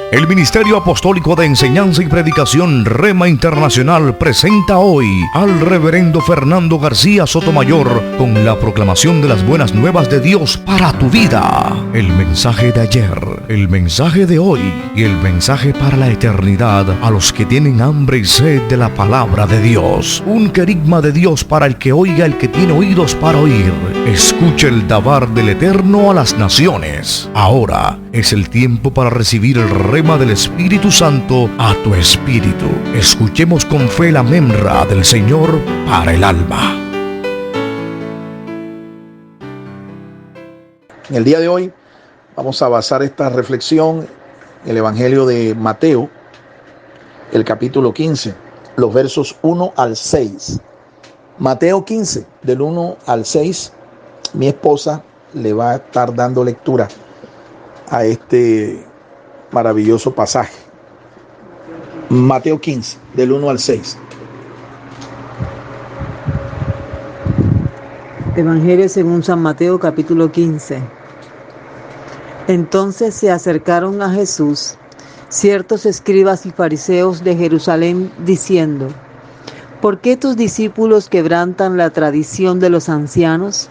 El Ministerio Apostólico de Enseñanza y Predicación Rema Internacional presenta hoy al Reverendo Fernando García Sotomayor con la proclamación de las buenas nuevas de Dios para tu vida. El mensaje de ayer, el mensaje de hoy y el mensaje para la eternidad a los que tienen hambre y sed de la palabra de Dios. Un querigma de Dios para el que oiga, el que tiene oídos para oír. Escuche el dabar del Eterno a las naciones. Ahora es el tiempo para recibir el rema del Espíritu Santo a tu espíritu. Escuchemos con fe la memra del Señor para el alma. En el día de hoy vamos a basar esta reflexión en el Evangelio de Mateo, el capítulo 15, los versos 1 al 6. Mateo 15, del 1 al 6, mi esposa le va a estar dando lectura a este maravilloso pasaje. Mateo 15, del 1 al 6. Evangelio según San Mateo, capítulo 15. Entonces se acercaron a Jesús ciertos escribas y fariseos de Jerusalén, diciendo: ¿Por qué tus discípulos quebrantan la tradición de los ancianos?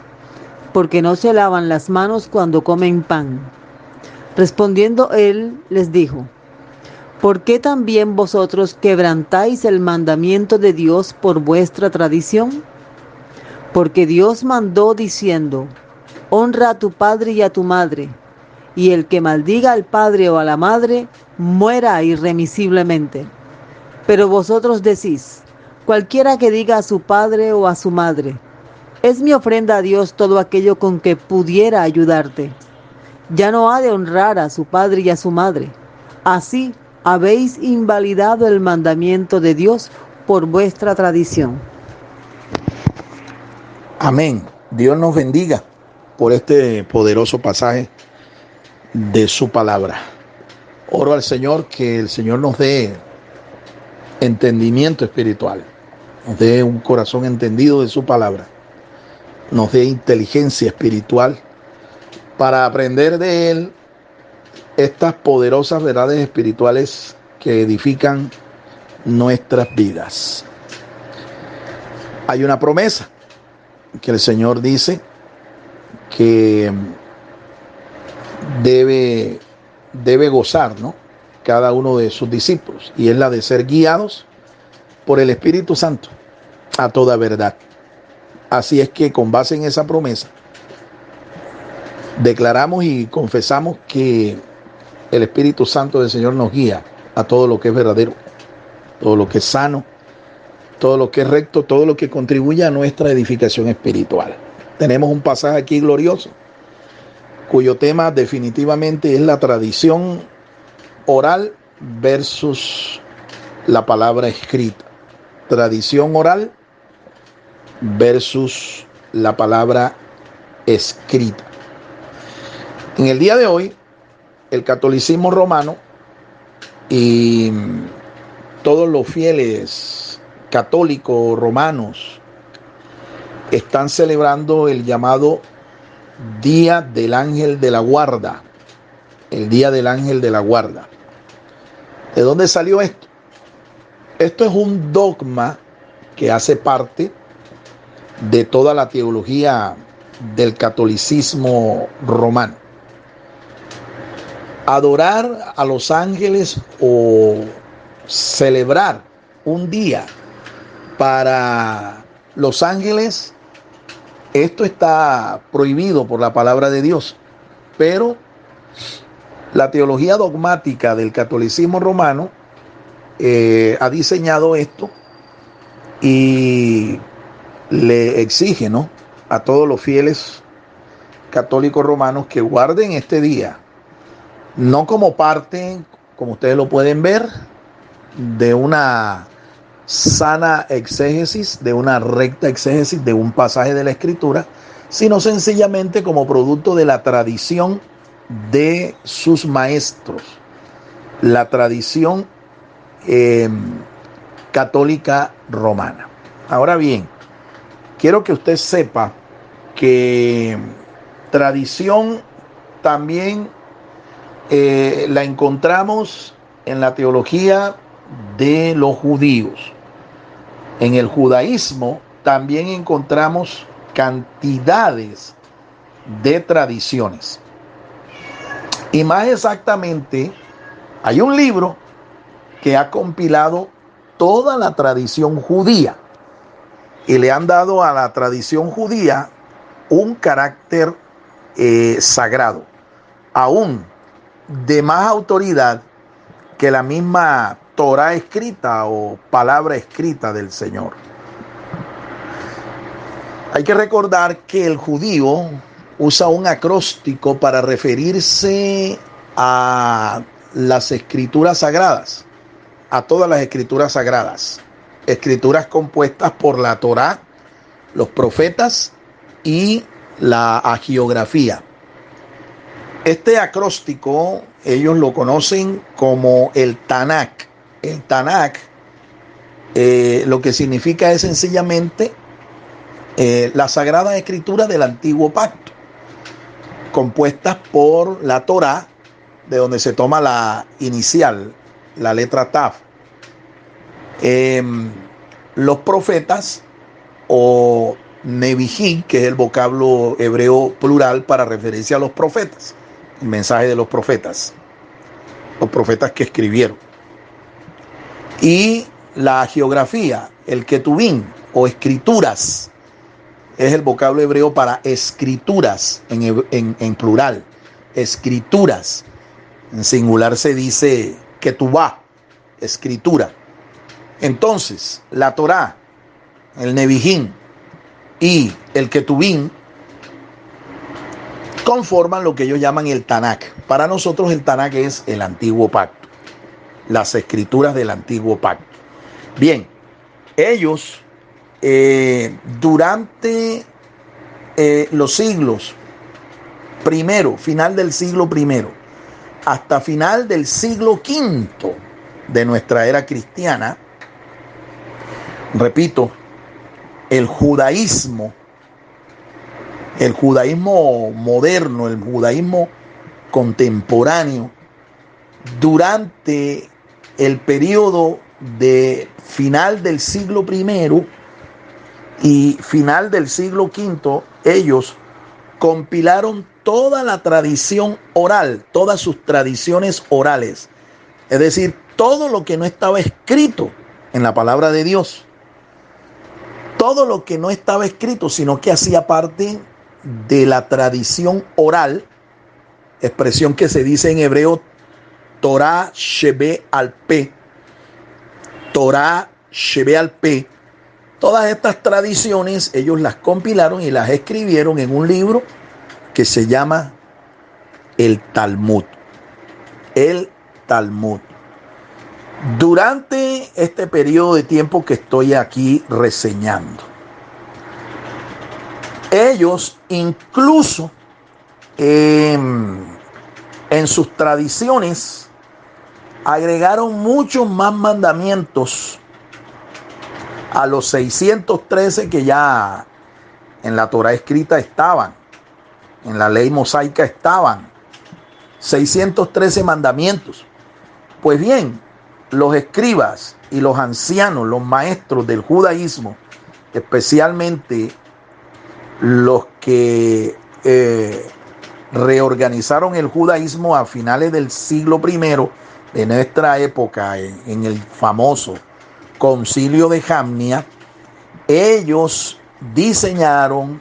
Porque no se lavan las manos cuando comen pan. Respondiendo él, les dijo: ¿Por qué también vosotros quebrantáis el mandamiento de Dios por vuestra tradición? Porque Dios mandó diciendo: honra a tu padre y a tu madre, y el que maldiga al padre o a la madre, muera irremisiblemente. Pero vosotros decís: cualquiera que diga a su padre o a su madre: es mi ofrenda a Dios todo aquello con que pudiera ayudarte, ya no ha de honrar a su padre y a su madre. Así habéis invalidado el mandamiento de Dios por vuestra tradición. Amén. Dios nos bendiga por este poderoso pasaje de su palabra. Oro al Señor que el Señor nos dé entendimiento espiritual, nos dé un corazón entendido de su palabra, nos dé inteligencia espiritual para aprender de Él estas poderosas verdades espirituales que edifican nuestras vidas. Hay una promesa que el Señor dice que debe gozar, ¿no?, cada uno de sus discípulos, y es la de ser guiados por el Espíritu Santo a toda verdad. Así es que con base en esa promesa declaramos y confesamos que el Espíritu Santo del Señor nos guía a todo lo que es verdadero, todo lo que es sano, todo lo que es recto, todo lo que contribuye a nuestra edificación espiritual. Tenemos un pasaje aquí glorioso, cuyo tema definitivamente es la tradición oral versus la palabra escrita. Tradición oral versus la palabra escrita. En el día de hoy, el catolicismo romano y todos los fieles católicos romanos están celebrando el llamado Día del Ángel de la Guarda. El Día del Ángel de la Guarda. ¿De dónde salió esto? Esto es un dogma que hace parte de toda la teología del catolicismo romano. Adorar a los ángeles o celebrar un día para los ángeles, esto está prohibido por la palabra de Dios. Pero la teología dogmática del catolicismo romano ha diseñado esto y le exige, ¿no?, a todos los fieles católicos romanos que guarden este día, no como parte, como ustedes lo pueden ver, de una sana exégesis, de una recta exégesis de un pasaje de la Escritura, sino sencillamente como producto de la tradición de sus maestros, la tradición católica romana. Ahora bien, quiero que usted sepa que tradición también la encontramos en la teología de los judíos. En el judaísmo también encontramos cantidades de tradiciones. Y más exactamente, hay un libro que ha compilado toda la tradición judía y le han dado a la tradición judía un carácter sagrado, aún de más autoridad que la misma Torá escrita o palabra escrita del Señor. Hay que recordar que el judío usa un acróstico para referirse a las escrituras sagradas, a todas las escrituras sagradas, escrituras compuestas por la Torá, los profetas y la hagiografía. Este acróstico ellos lo conocen como el Tanakh. El Tanakh lo que significa es sencillamente la Sagrada Escritura del Antiguo Pacto, compuestas por la Torá, de donde se toma la inicial, la letra Tav, los profetas o Nevijí, que es el vocablo hebreo plural para referirse a los profetas, el mensaje de los profetas que escribieron, y la geografía, el Ketubín o escrituras, es el vocablo hebreo para escrituras en plural, escrituras. En singular se dice Ketubá, escritura. Entonces, la Torá, el Nevijín y el Ketubín conforman lo que ellos llaman el Tanakh. Para nosotros el Tanakh es el Antiguo Pacto, las escrituras del Antiguo Pacto. Bien, ellos durante los siglos primero, final del siglo primero, hasta final del siglo V de nuestra era cristiana, repito, el judaísmo moderno, el judaísmo contemporáneo, durante el periodo de final del siglo I y final del siglo V, ellos compilaron toda la tradición oral, todas sus tradiciones orales, es decir, todo lo que no estaba escrito en la palabra de Dios, todo lo que no estaba escrito, sino que hacía parte de la tradición oral, expresión que se dice en hebreo Torah Shebe al Pe, Torah Shebe al Pe. Todas estas tradiciones ellos las compilaron y las escribieron en un libro que se llama el Talmud. El Talmud. Durante este periodo de tiempo que estoy aquí reseñando, ellos incluso en sus tradiciones agregaron muchos más mandamientos a los 613 que ya en la Torá escrita estaban, en la ley mosaica estaban, 613 mandamientos. Pues bien, los escribas y los ancianos, los maestros del judaísmo, especialmente los que reorganizaron el judaísmo a finales del siglo I de nuestra época, en el famoso Concilio de Jamnia, ellos diseñaron,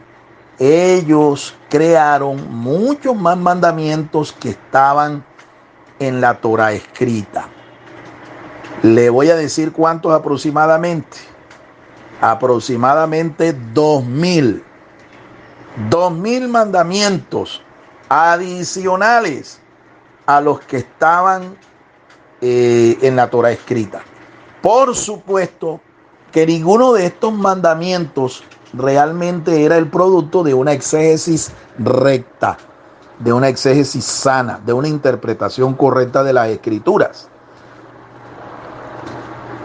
ellos crearon muchos más mandamientos que estaban en la Torá escrita. Le voy a decir cuántos aproximadamente. Aproximadamente 2000 mandamientos adicionales a los que estaban en la Torá escrita. Por supuesto que ninguno de estos mandamientos realmente era el producto de una exégesis recta, de una exégesis sana, de una interpretación correcta de las escrituras.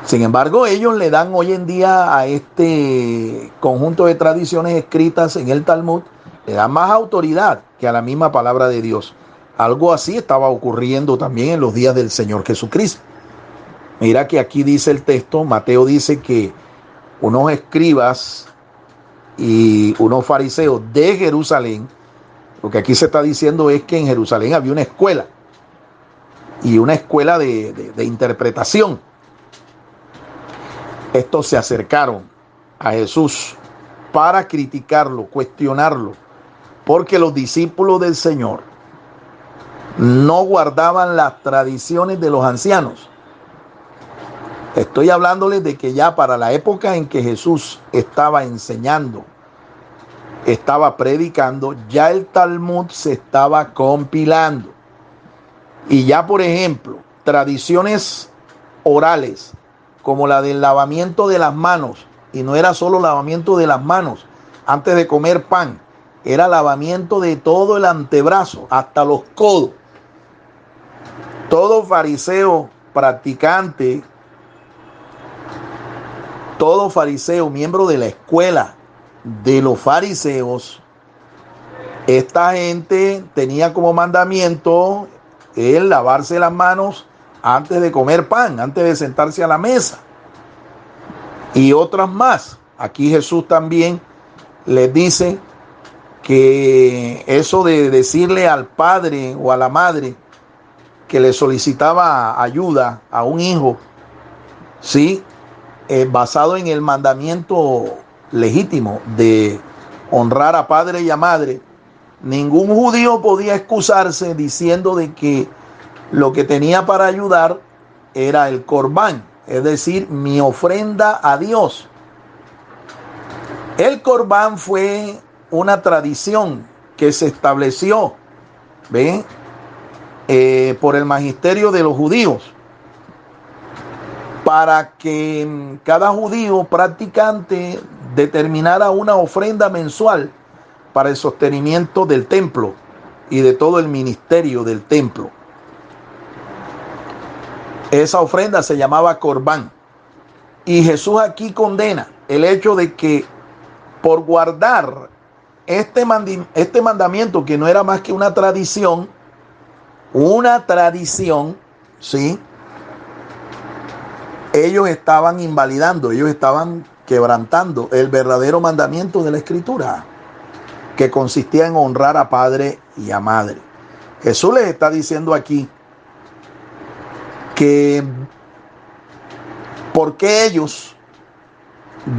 Sin embargo, ellos le dan hoy en día a este conjunto de tradiciones escritas en el Talmud, le dan más autoridad que a la misma palabra de Dios. Algo así estaba ocurriendo también en los días del Señor Jesucristo. Mira que aquí dice el texto, Mateo dice que unos escribas y unos fariseos de Jerusalén, lo que aquí se está diciendo es que en Jerusalén había una escuela, y una escuela de interpretación. Estos se acercaron a Jesús para criticarlo, cuestionarlo, porque los discípulos del Señor no guardaban las tradiciones de los ancianos. Estoy hablándoles de que ya para la época en que Jesús estaba enseñando, estaba predicando, ya el Talmud se estaba compilando. Y ya, por ejemplo, tradiciones orales, como la del lavamiento de las manos, y no era solo lavamiento de las manos antes de comer pan, era lavamiento de todo el antebrazo, hasta los codos. Todo fariseo practicante, todo fariseo, miembro de la escuela de los fariseos, esta gente tenía como mandamiento el lavarse las manos antes de comer pan, antes de sentarse a la mesa. Y otras más. Aquí Jesús también les dice que eso de decirle al padre o a la madre que le solicitaba ayuda a un hijo, ¿sí?, basado en el mandamiento legítimo de honrar a padre y a madre, ningún judío podía excusarse diciendo de que lo que tenía para ayudar era el corbán, es decir, mi ofrenda a Dios. El corbán fue una tradición que se estableció, ¿ven?, por el magisterio de los judíos, para que cada judío practicante determinara una ofrenda mensual para el sostenimiento del templo y de todo el ministerio del templo. Esa ofrenda se llamaba corbán. Y Jesús aquí condena el hecho de que por guardar este mandamiento, que no era más que una tradición, ¿sí?, ellos estaban invalidando, ellos estaban quebrantando el verdadero mandamiento de la Escritura, que consistía en honrar a padre y a madre. Jesús les está diciendo aquí que porque ellos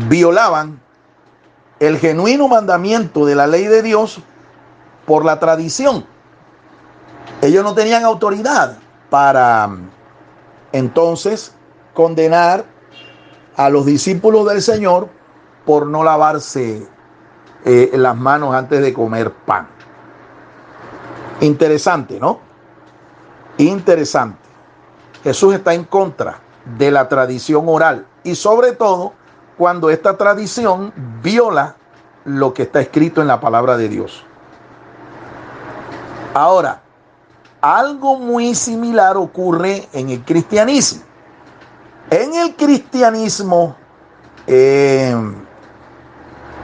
violaban el genuino mandamiento de la ley de Dios por la tradición. Ellos no tenían autoridad para entonces condenar a los discípulos del Señor por no lavarse las manos antes de comer pan. Interesante, ¿no? Interesante. Jesús está en contra de la tradición oral, y sobre todo cuando esta tradición viola lo que está escrito en la palabra de Dios. Ahora, algo muy similar ocurre en el cristianismo. En el cristianismo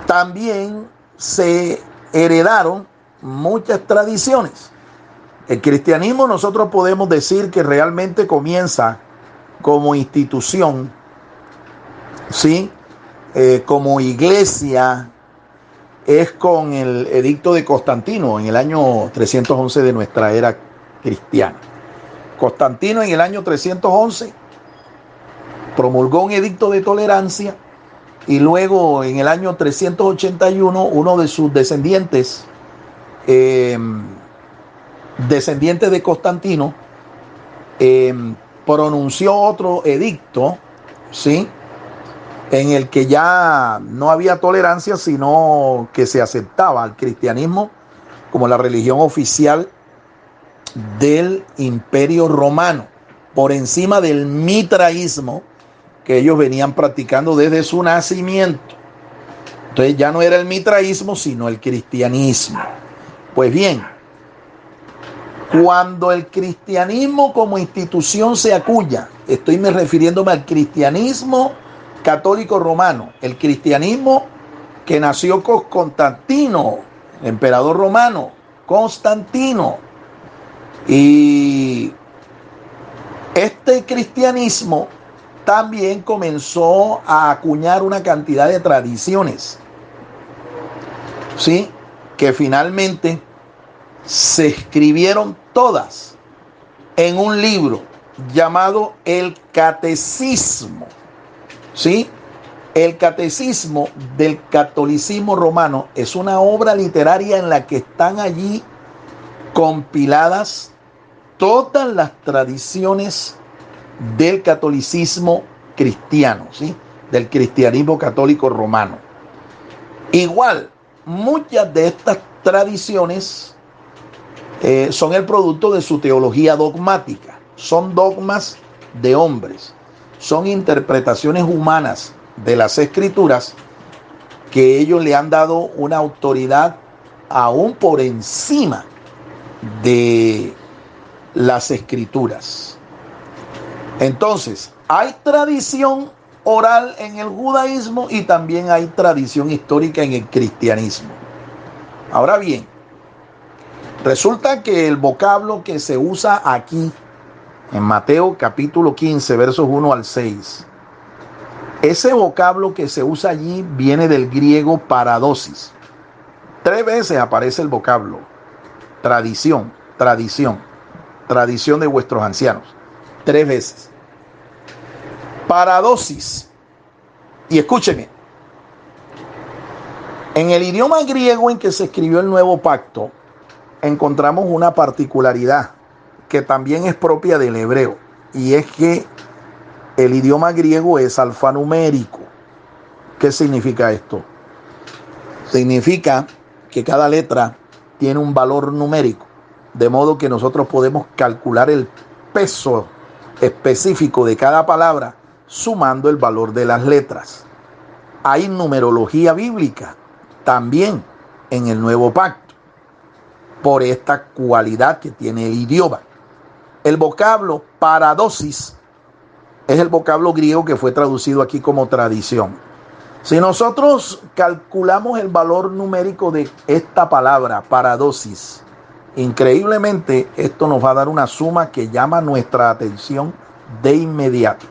también se heredaron muchas tradiciones. El cristianismo, nosotros podemos decir que realmente comienza como institución, ¿sí?, como iglesia, es con el edicto de Constantino en el año 311 de nuestra era cristiana. Constantino en el año 311 promulgó un edicto de tolerancia, y luego en el año 381 uno de sus descendientes de Constantino pronunció otro edicto, ¿sí?, en el que ya no había tolerancia, sino que se aceptaba al cristianismo como la religión oficial del Imperio Romano, por encima del mitraísmo que ellos venían practicando desde su nacimiento. Entonces ya no era el mitraísmo, sino el cristianismo. Pues bien, cuando el cristianismo como institución se acuña, estoy refiriéndome al cristianismo católico romano, el cristianismo que nació con Constantino, emperador romano, Constantino, Y este cristianismo también comenzó a acuñar una cantidad de tradiciones, ¿sí? Que finalmente se escribieron todas en un libro llamado el Catecismo, ¿sí? El Catecismo del Catolicismo Romano es una obra literaria en la que están allí compiladas todas las tradiciones del catolicismo cristiano, ¿sí? Del cristianismo católico romano. Igual, muchas de estas tradiciones son el producto de su teología dogmática. Son dogmas de hombres, son interpretaciones humanas de las escrituras que ellos le han dado una autoridad aún por encima de las escrituras. Entonces, hay tradición oral en el judaísmo y también hay tradición histórica en el cristianismo. Ahora bien, resulta que el vocablo que se usa aquí en Mateo capítulo 15, versos 1 al 6, ese vocablo que se usa allí viene del griego paradosis. 3 veces aparece el vocablo tradición, tradición, tradición de vuestros ancianos. 3 veces. Paradosis. Y escúcheme, en el idioma griego en que se escribió el Nuevo Pacto, encontramos una particularidad que también es propia del hebreo, y es que el idioma griego es alfanumérico. ¿Qué significa esto? Significa que cada letra tiene un valor numérico, de modo que nosotros podemos calcular el peso específico de cada palabra sumando el valor de las letras. Hay numerología bíblica también en el Nuevo Pacto, por esta cualidad que tiene el idioma. El vocablo paradosis es el vocablo griego que fue traducido aquí como tradición. Si nosotros calculamos el valor numérico de esta palabra, paradosis, increíblemente esto nos va a dar una suma que llama nuestra atención de inmediato.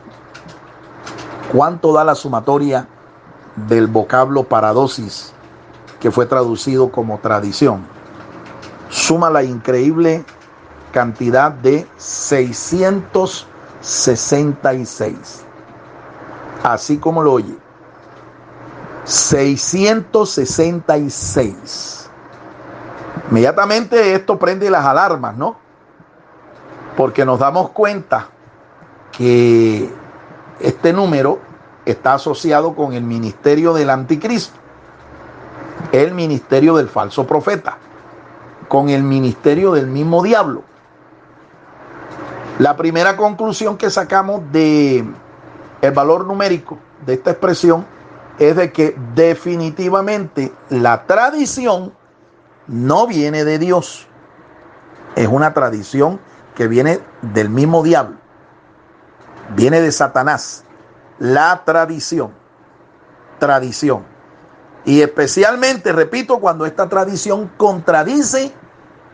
¿Cuánto da la sumatoria del vocablo paradosis que fue traducido como tradición? Suma la increíble cantidad de 666. Así como lo oye. 666. Inmediatamente esto prende las alarmas, ¿no? Porque nos damos cuenta que este número está asociado con el ministerio del anticristo, el ministerio del falso profeta, con el ministerio del mismo diablo. La primera conclusión que sacamos de el valor numérico de esta expresión es de que definitivamente la tradición no viene de Dios. Es una tradición que viene del mismo diablo. Viene de Satanás. La tradición. Tradición. Y especialmente, repito, cuando esta tradición contradice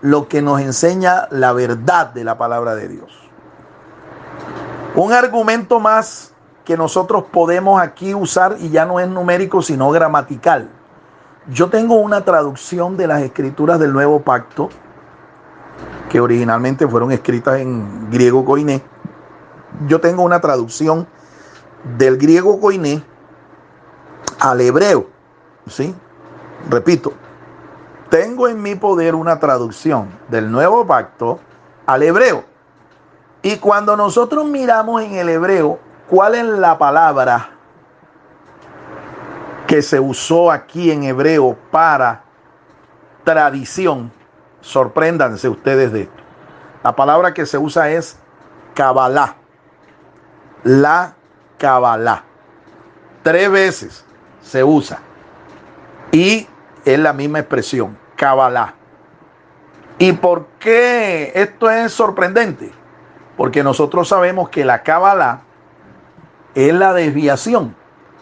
lo que nos enseña la verdad de la palabra de Dios. Un argumento más que nosotros podemos aquí usar, y ya no es numérico sino gramatical. Yo tengo una traducción de las escrituras del Nuevo Pacto que originalmente fueron escritas en griego koiné. Yo tengo una traducción del griego koiné al hebreo, ¿sí? Repito, tengo en mi poder una traducción del Nuevo Pacto al hebreo. Y cuando nosotros miramos en el hebreo cuál es la palabra que se usó aquí en hebreo para tradición, sorpréndanse ustedes de esto. La palabra que se usa es Kabbalah. La Kabbalah. 3 veces se usa. Y es la misma expresión, Kabbalah. ¿Y por qué esto es sorprendente? Porque nosotros sabemos que la Kabbalah es la desviación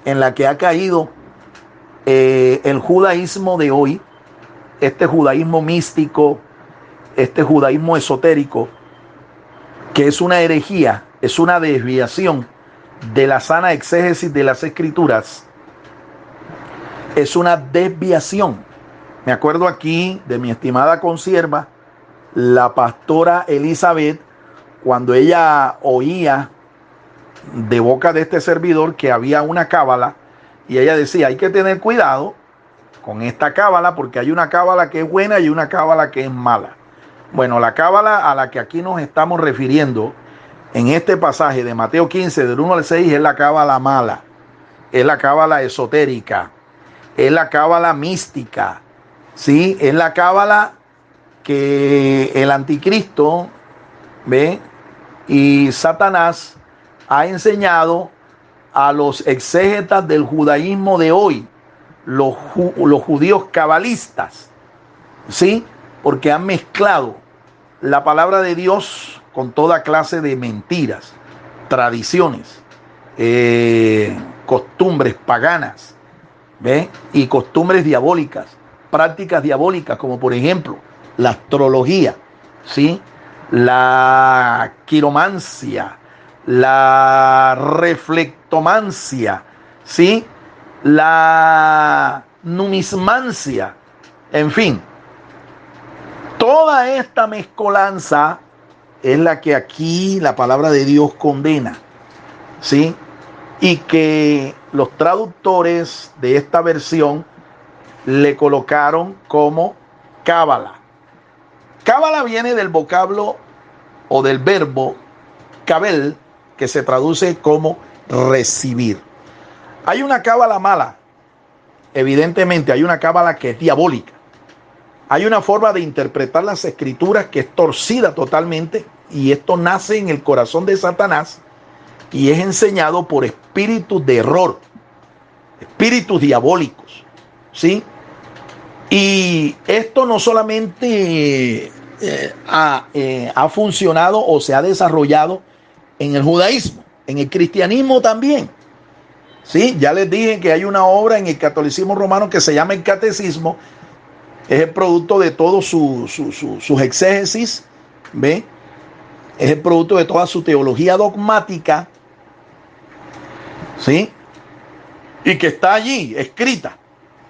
en la que ha caído el judaísmo de hoy, este judaísmo místico este judaísmo esotérico, que es una herejía, es una desviación de la sana exégesis de las escrituras, es una desviación. Me acuerdo aquí de mi estimada consierva, la pastora Elizabeth, cuando ella oía de boca de este servidor que había una cábala, y ella decía, hay que tener cuidado con esta cábala, porque hay una cábala que es buena y una cábala que es mala. Bueno, la cábala a la que aquí nos estamos refiriendo en este pasaje de Mateo 15, del 1 al 6, es la cábala mala, es la cábala esotérica, es la cábala mística, ¿sí? Es la cábala que el anticristo, ¿ve? Y Satanás ha enseñado a los exégetas del judaísmo de hoy, los judíos cabalistas, ¿sí? Porque han mezclado la palabra de Dios con toda clase de mentiras, tradiciones, costumbres paganas, ¿ve? Y costumbres diabólicas, prácticas diabólicas, como por ejemplo la astrología, ¿sí? La quiromancia, la reflectomancia, ¿sí? La numismancia, en fin, toda esta mezcolanza es la que aquí la palabra de Dios condena, ¿sí? Y que los traductores de esta versión le colocaron como cábala. Cábala viene del vocablo o del verbo cabel, que se traduce como recibir. Hay una cábala mala, evidentemente hay una cábala que es diabólica. Hay una forma de interpretar las escrituras que es torcida totalmente, y esto nace en el corazón de Satanás y es enseñado por espíritus de error, espíritus diabólicos, ¿sí? Y esto no solamente ha funcionado o se ha desarrollado en el judaísmo, en el cristianismo también. Sí, ya les dije que hay una obra en el catolicismo romano que se llama el Catecismo. Es el producto de todos sus exégesis, ¿ve? Es el producto de toda su teología dogmática, ¿sí? Y que está allí escrita.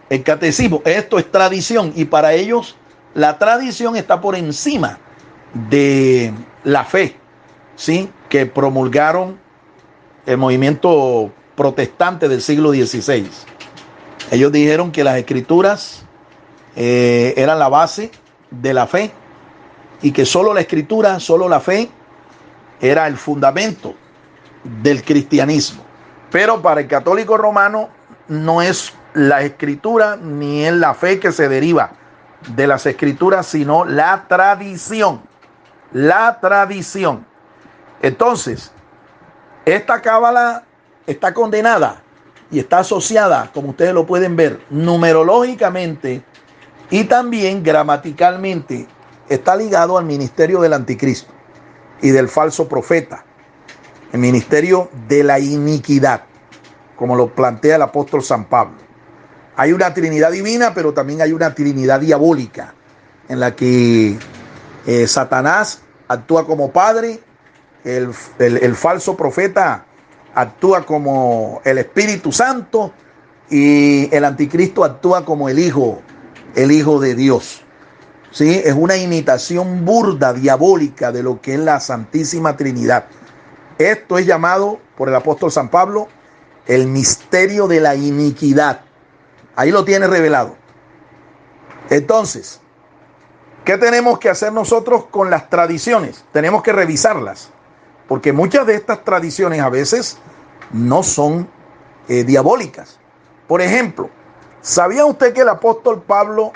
El catecismo, esto es tradición, y para ellos la tradición está por encima de la fe, ¿sí? Que promulgaron el movimiento protestante del siglo XVI. Ellos dijeron que las escrituras eran la base de la fe, y que solo la escritura, solo la fe era el fundamento del cristianismo. Pero para el católico romano no es la escritura ni es la fe que se deriva de las escrituras, sino la tradición. La tradición. Entonces, esta cábala está condenada y está asociada, como ustedes lo pueden ver, numerológicamente y también gramaticalmente. Está ligado al ministerio del anticristo y del falso profeta, el ministerio de la iniquidad, como lo plantea el apóstol San Pablo. Hay una Trinidad divina, pero también hay una Trinidad diabólica, en la que Satanás actúa como padre, el falso profeta actúa como el Espíritu Santo, y el anticristo actúa como el Hijo de Dios. ¿Sí? Es una imitación burda, diabólica, de lo que es la Santísima Trinidad. Esto es llamado por el apóstol San Pablo el misterio de la iniquidad. Ahí lo tiene revelado. Entonces, ¿qué tenemos que hacer nosotros con las tradiciones? Tenemos que revisarlas, porque muchas de estas tradiciones a veces no son diabólicas. Por ejemplo, ¿sabía usted que el apóstol Pablo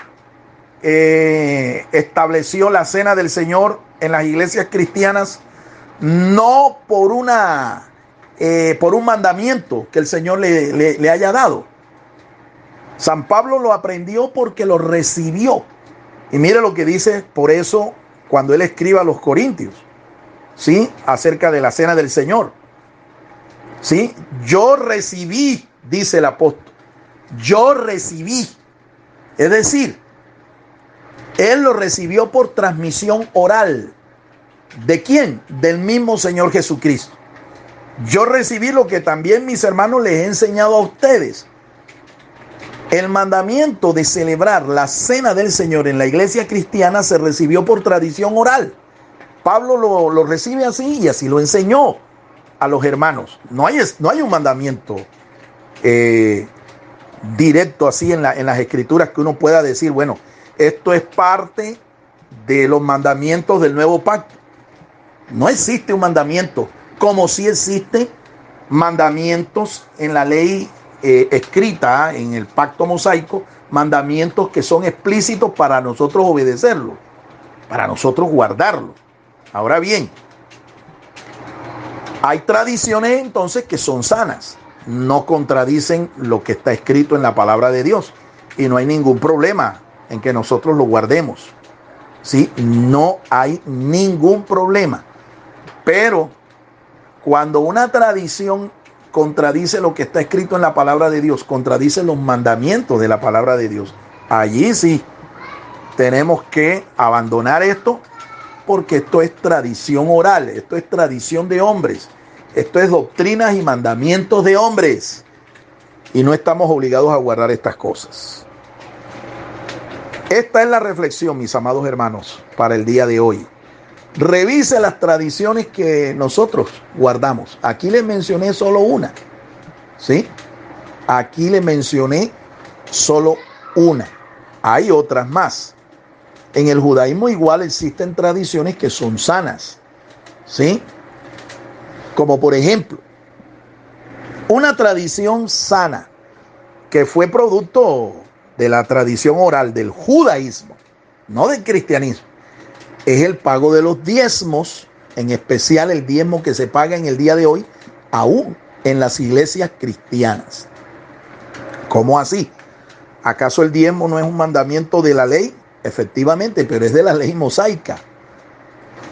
estableció la cena del Señor en las iglesias cristianas no por un mandamiento que el Señor le haya dado? San Pablo lo aprendió porque lo recibió. Y mire lo que dice por eso cuando él escribe a los Corintios, ¿sí? Acerca de la cena del Señor, ¿sí? Yo recibí, dice el apóstol, yo recibí. Es decir, Él lo recibió por transmisión oral. ¿De quién? Del mismo Señor Jesucristo. Yo recibí lo que también mis hermanos les he enseñado a ustedes. El mandamiento de celebrar la cena del Señor en la iglesia cristiana se recibió por tradición oral. Pablo lo recibe así y así lo enseñó a los hermanos. No hay un mandamiento directo así en las escrituras que uno pueda decir, bueno, esto es parte de los mandamientos del nuevo pacto. No existe un mandamiento, como sí existen mandamientos en la ley escrita, en el pacto mosaico, mandamientos que son explícitos para nosotros obedecerlos, para nosotros guardarlos. Ahora bien, hay tradiciones entonces que son sanas, no contradicen lo que está escrito en la palabra de Dios y no hay ningún problema en que nosotros lo guardemos. ¿Sí? No hay ningún problema. Pero cuando una tradición contradice lo que está escrito en la palabra de Dios, contradice los mandamientos de la palabra de Dios, allí sí tenemos que abandonar esto, porque esto es tradición oral, esto es tradición de hombres, esto es doctrinas y mandamientos de hombres, y no estamos obligados a guardar estas cosas. Esta es la reflexión, mis amados hermanos, para el día de hoy. Revise las tradiciones que nosotros guardamos. Aquí les mencioné solo una, ¿sí? Aquí les mencioné solo una. Hay otras más. En el judaísmo igual existen tradiciones que son sanas, ¿sí? Como por ejemplo, una tradición sana que fue producto de la tradición oral del judaísmo, no del cristianismo, es el pago de los diezmos, en especial el diezmo que se paga en el día de hoy, aún en las iglesias cristianas. ¿Cómo así? ¿Acaso el diezmo no es un mandamiento de la ley? Efectivamente, pero es de la ley mosaica.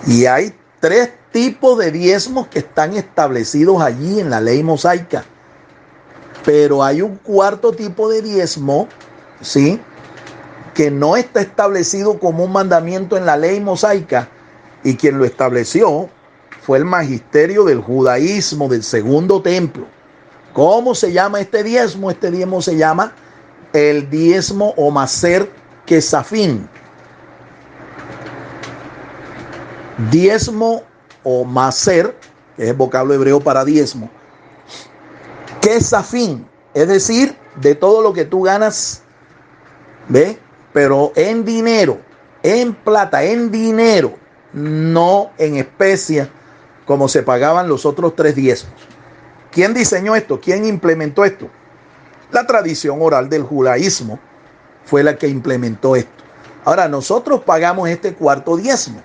Y hay 3 tipos de diezmos que están establecidos allí en la ley mosaica. Pero hay un 4º tipo de diezmo, ¿sí?, que no está establecido como un mandamiento en la ley mosaica, y quien lo estableció fue el magisterio del judaísmo del segundo templo. ¿Cómo se llama este diezmo? Este diezmo se llama el diezmo o maser kesafín. Diezmo o maser, que es el vocablo hebreo para diezmo, kesafín, es decir, de todo lo que tú ganas, ¿ve? Pero en dinero, en plata, en dinero, no en especia, como se pagaban los otros 3 diezmos. ¿Quién diseñó esto? ¿Quién implementó esto? La tradición oral del judaísmo fue la que implementó esto. Ahora, nosotros pagamos este 4º diezmo,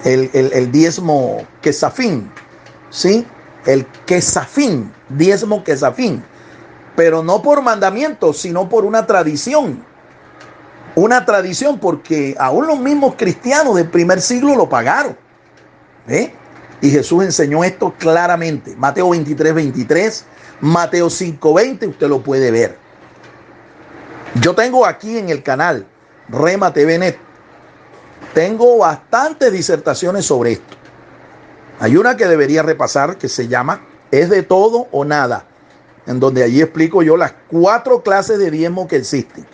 el diezmo kesafín, ¿sí? El kesafín, diezmo kesafín, pero no por mandamiento, sino por una tradición. Una tradición, porque aún los mismos cristianos del primer siglo lo pagaron, ¿eh? Y Jesús enseñó esto claramente. Mateo 23:23, Mateo 5:20, usted lo puede ver. Yo tengo aquí en el canal Rema TV Net, tengo bastantes disertaciones sobre esto. Hay una que debería repasar que se llama ¿Es de todo o nada?, en donde allí explico yo las 4 clases de diezmo que existen.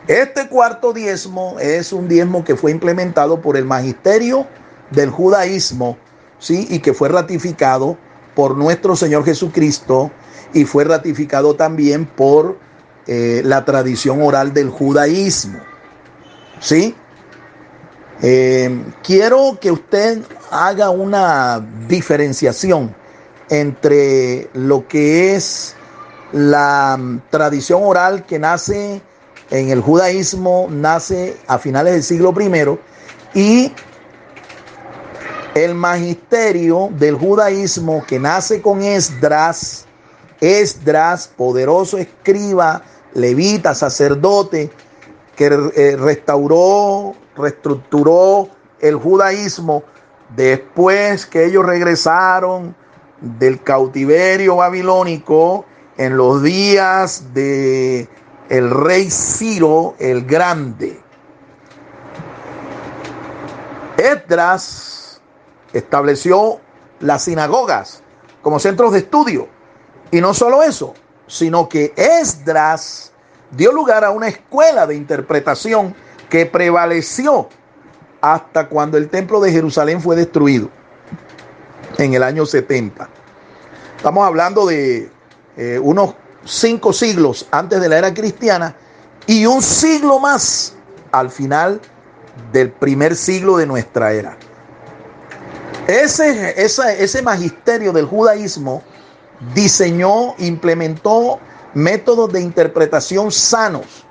Este 4º diezmo es un diezmo que fue implementado por el magisterio del judaísmo, ¿sí?, y que fue ratificado por nuestro Señor Jesucristo, y fue ratificado también por la tradición oral del judaísmo, ¿sí? Quiero que usted haga una diferenciación entre lo que es la tradición oral que nace en el judaísmo, nace a finales del siglo I, y el magisterio del judaísmo que nace con Esdras, poderoso escriba, levita, sacerdote, que reestructuró el judaísmo después que ellos regresaron del cautiverio babilónico en los días de el rey Ciro el Grande. Esdras estableció las sinagogas como centros de estudio. Y no solo eso, sino que Esdras dio lugar a una escuela de interpretación que prevaleció hasta cuando el templo de Jerusalén fue destruido en el año 70. Estamos hablando de unos 5 siglos antes de la era cristiana y un siglo más al final del primer siglo de nuestra era. Ese magisterio del judaísmo diseñó, implementó métodos de interpretación sanos.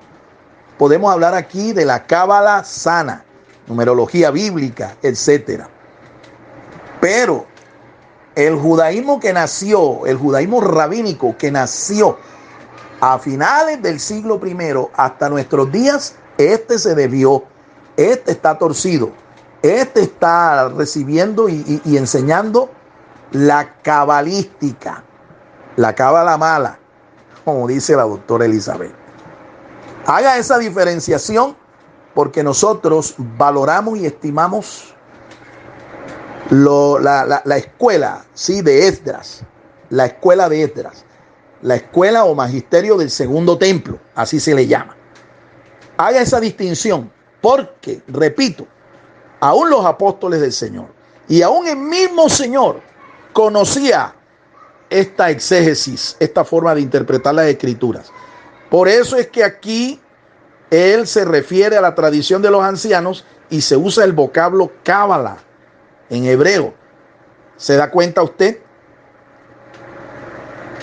Podemos hablar aquí de la cábala sana, numerología bíblica, etc. Pero el judaísmo que nació, el judaísmo rabínico que nació a finales del siglo I hasta nuestros días, se desvió, está torcido, está recibiendo y enseñando la cabalística, la cábala mala, como dice la doctora Elizabeth. Haga esa diferenciación porque nosotros valoramos y estimamos la escuela, ¿sí?, de Esdras, la escuela de Esdras, la escuela o magisterio del segundo templo, así se le llama. Haga esa distinción porque, repito, aún los apóstoles del Señor y aún el mismo Señor conocía esta exégesis, esta forma de interpretar las escrituras. Por eso es que aquí él se refiere a la tradición de los ancianos y se usa el vocablo cábala en hebreo. ¿Se da cuenta usted?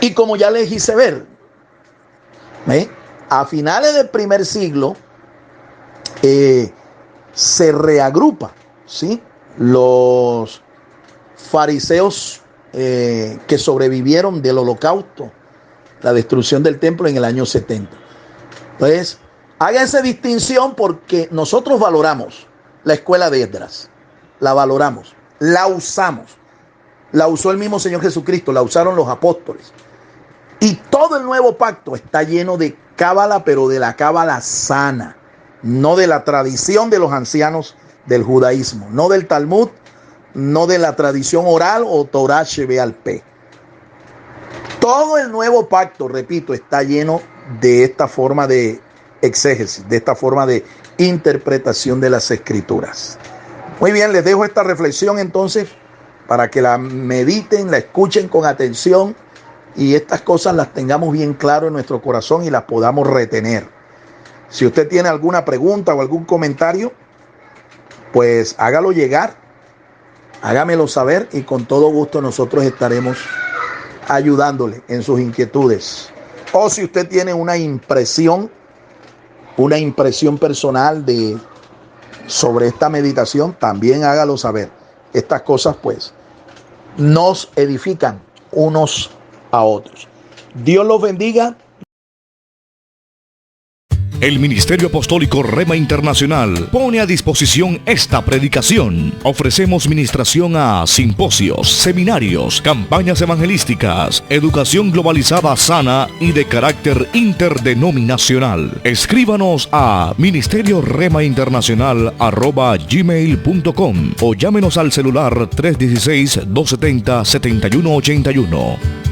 Y como ya les hice ver, a finales del primer siglo se reagrupa, ¿sí?, los fariseos que sobrevivieron del holocausto, la destrucción del templo en el año 70. Entonces, haga esa distinción porque nosotros valoramos la escuela de Esdras, la valoramos, la usamos, la usó el mismo Señor Jesucristo, la usaron los apóstoles. Y todo el nuevo pacto está lleno de cábala, pero de la cábala sana, no de la tradición de los ancianos del judaísmo, no del Talmud, no de la tradición oral o Torah Shebe'al Peh. Todo el nuevo pacto, repito, está lleno de esta forma de exégesis, de esta forma de interpretación de las escrituras. Muy bien, les dejo esta reflexión entonces para que la mediten, la escuchen con atención y estas cosas las tengamos bien claro en nuestro corazón y las podamos retener. Si usted tiene alguna pregunta o algún comentario, pues hágalo llegar, hágamelo saber y con todo gusto nosotros estaremos ayudándole en sus inquietudes. O si usted tiene una impresión personal sobre esta meditación, también hágalo saber. Estas cosas pues nos edifican unos a otros. Dios los bendiga. El Ministerio Apostólico Rema Internacional pone a disposición esta predicación. Ofrecemos ministración a simposios, seminarios, campañas evangelísticas, educación globalizada sana y de carácter interdenominacional. Escríbanos a ministerioremainternacional@gmail.com o llámenos al celular 316-270-7181.